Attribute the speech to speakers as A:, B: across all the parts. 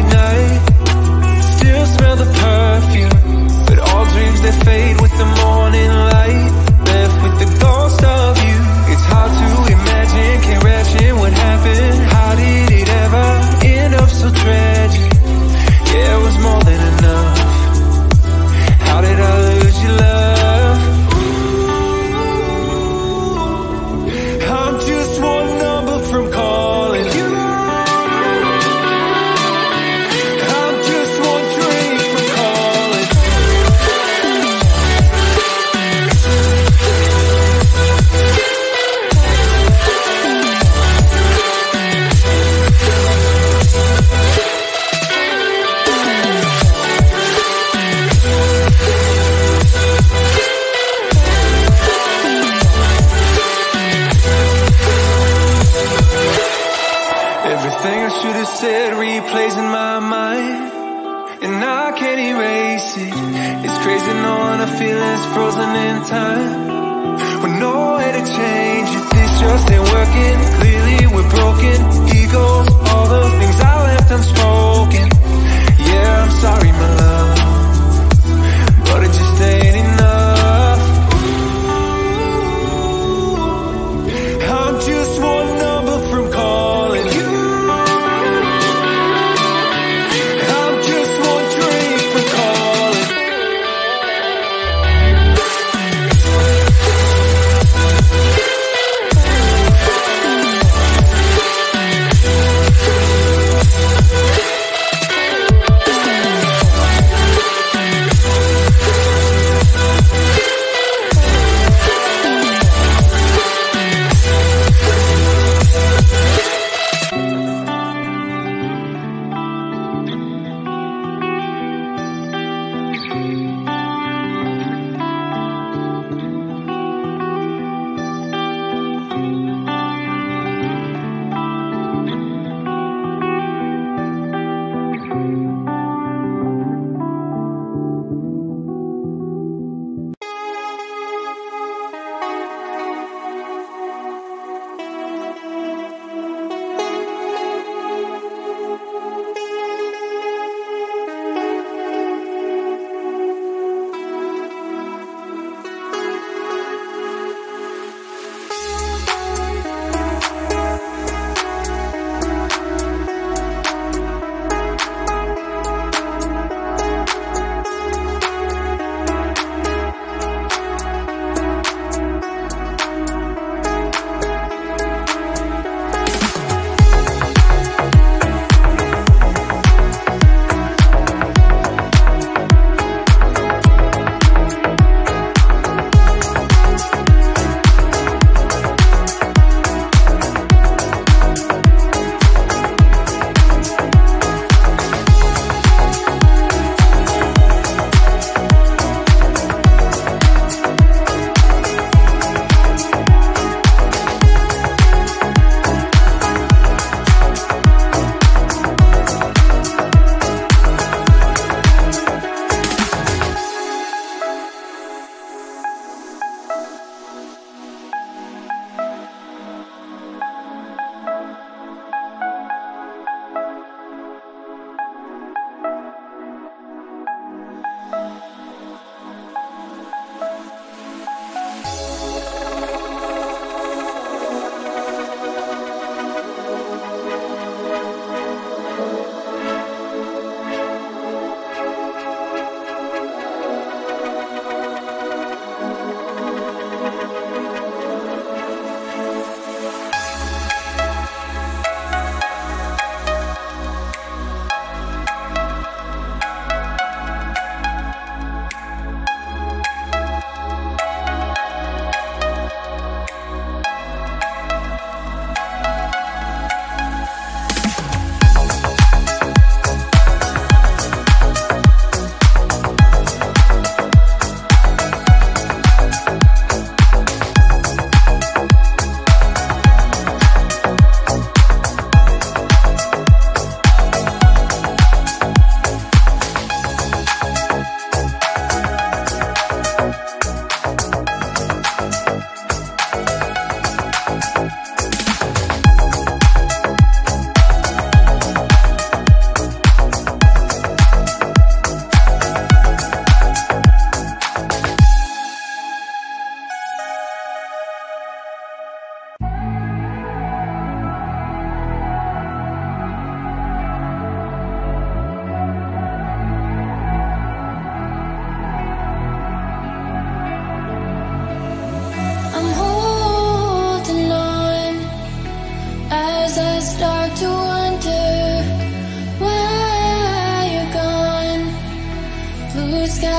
A: night. Still smell the perfume, but all dreams they fade with the morning light. Left with the ghost of you. It's hard to imagine, can't imagine what happened. How did it ever end up so tragic? Yeah, it was more than enough. How did I lose your love? I'm just one number from calling you. I'm just one drink from calling. Everything I should have said replays in my mind, and I can't erase it. It's crazy knowing I feel it's frozen in time, with no way to change it. This just ain't working. Clearly we're broken. Egos, all the things I left unspoken. Yeah, I'm sorry, my love, but it just ain't enough. I'm just one number from calling you. I'm just one drink from calling.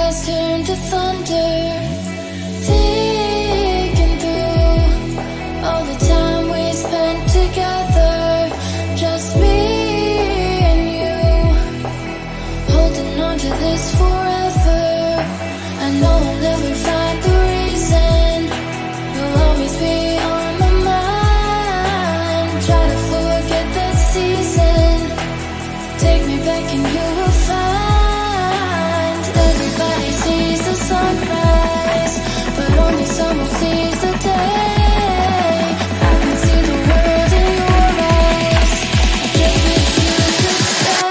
B: skies turn to thunder, thinking through all the time we spent together, just me and you, holding on to this forever. I know I'll never find the reason, you'll always be on my mind. Try to forget that season, take me back and you will find. Everybody sees the sunrise, but only someone sees the day. I can see the world in your eyes, I just wish you could stay.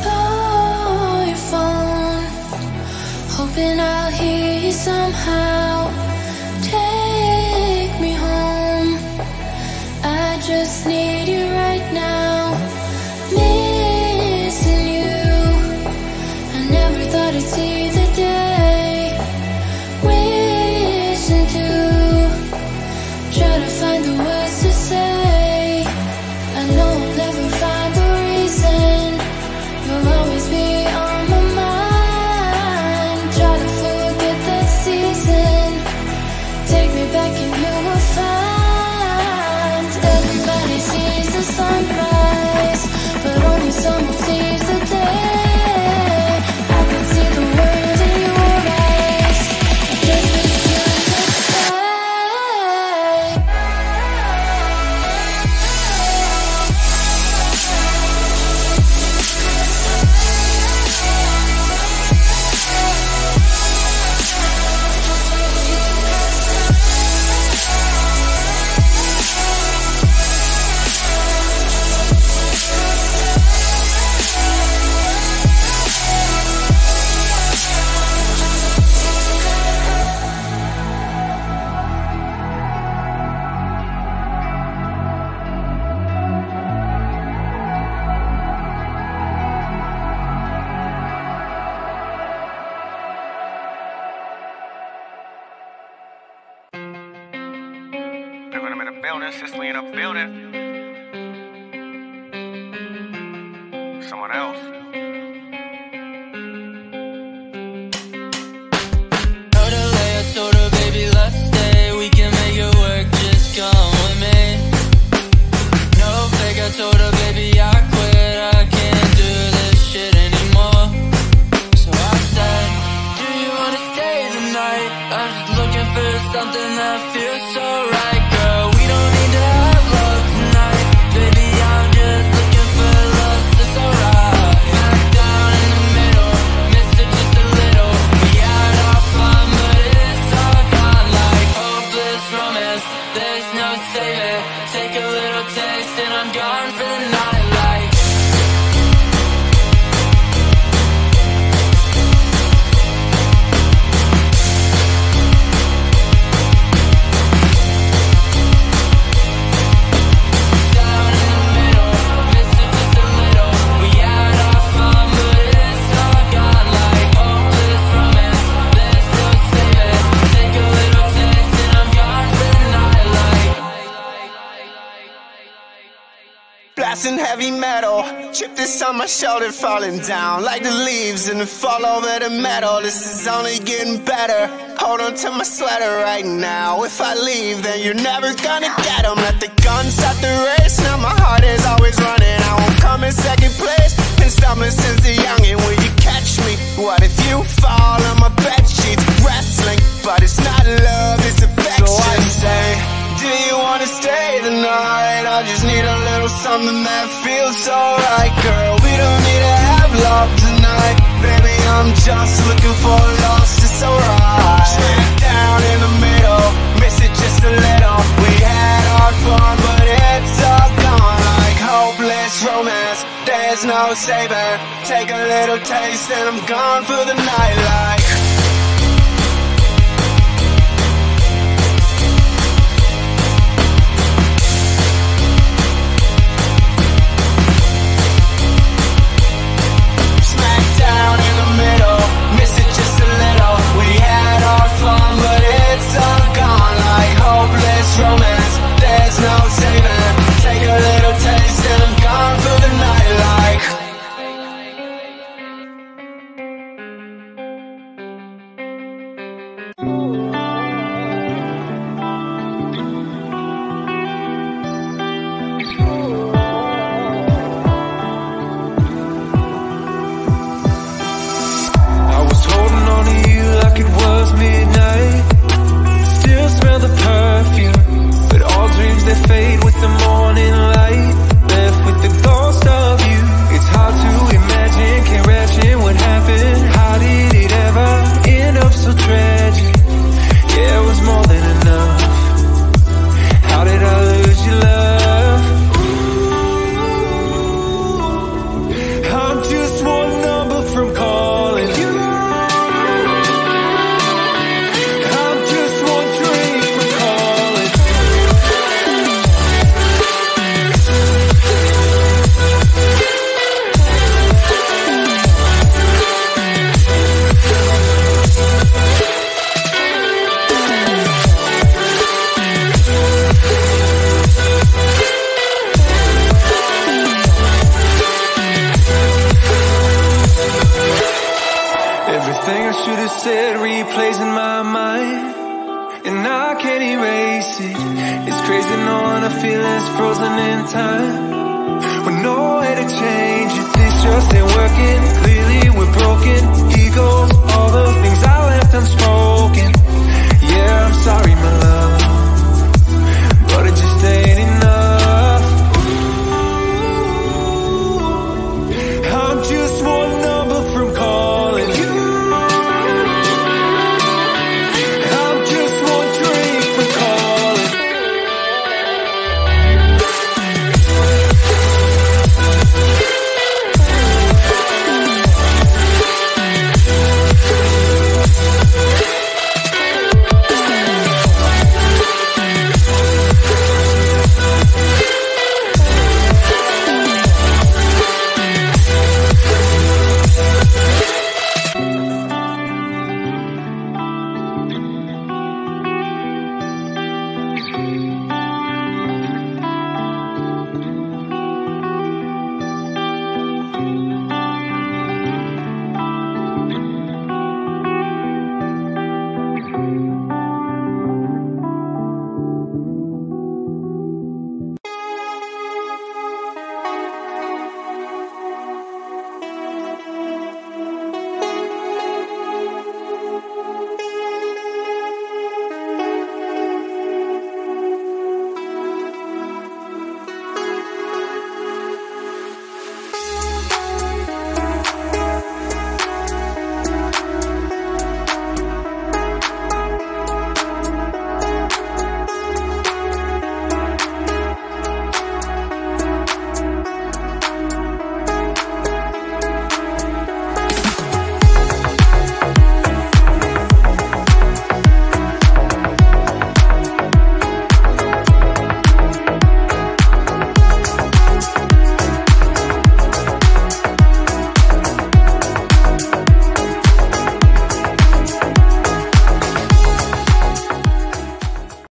B: Call your phone, hoping I'll hear you somehow. Take me home, I just need you right now. Missing you, I never thought I'd see the day. Wishing to try to find the words to say. I know I'll never find the reason, you'll always be on my mind. Try to forget that season, take me back and you will find. Everybody sees the sunrise, but only someone sees the day. I can see the world in your eyes, I just wish you could stay.
C: Living them in a building, Sicily in a building. Someone else.
D: Told her later, told her baby let's stay. We can make it work, just come with me. No fake, I told her baby I quit. I can't do this shit anymore. So I said, do you wanna stay the night? I'm just looking for something that feels so right, girl. We don't need to have love tonight, baby. I'm just looking for love that's alright. Smack down in the middle, miss it just a little. We had our fun, but it's all gone like hopeless romance. There's no saving. Take a little taste and I'm gone for the night. Like down in the middle, miss it just a little. We had our fun, but it's all gone like hopeless romance. There's no saving. Take a little taste and I'm gone for the night. Like
E: Blasting heavy metal, chip this on my shoulder, falling down like the leaves and the fall over the metal. This is only getting better. Hold on to my sweater right now. If I leave, then you're never gonna get 'em. Let the gun start the race. Now my heart is always running. I won't come in second place. Been stumbling since the youngin'. Will you catch me? What if you fall on my bed sheets? Wrestling, but it's not love, it's affection. So I say, do you wanna stay the night? I just need a little something that feels so right, girl. We don't need to have love tonight, baby. I'm just looking for love, it's alright. Smack down in the middle, miss it just a little. We had our fun, but it's all gone like hopeless romance. There's no saving. Take a little taste and I'm gone for the night. Like
A: said replays in my mind, and I can't erase it. It's crazy knowing the feeling's frozen in time, with no way to change it. This just ain't working. Clearly we're broken egos,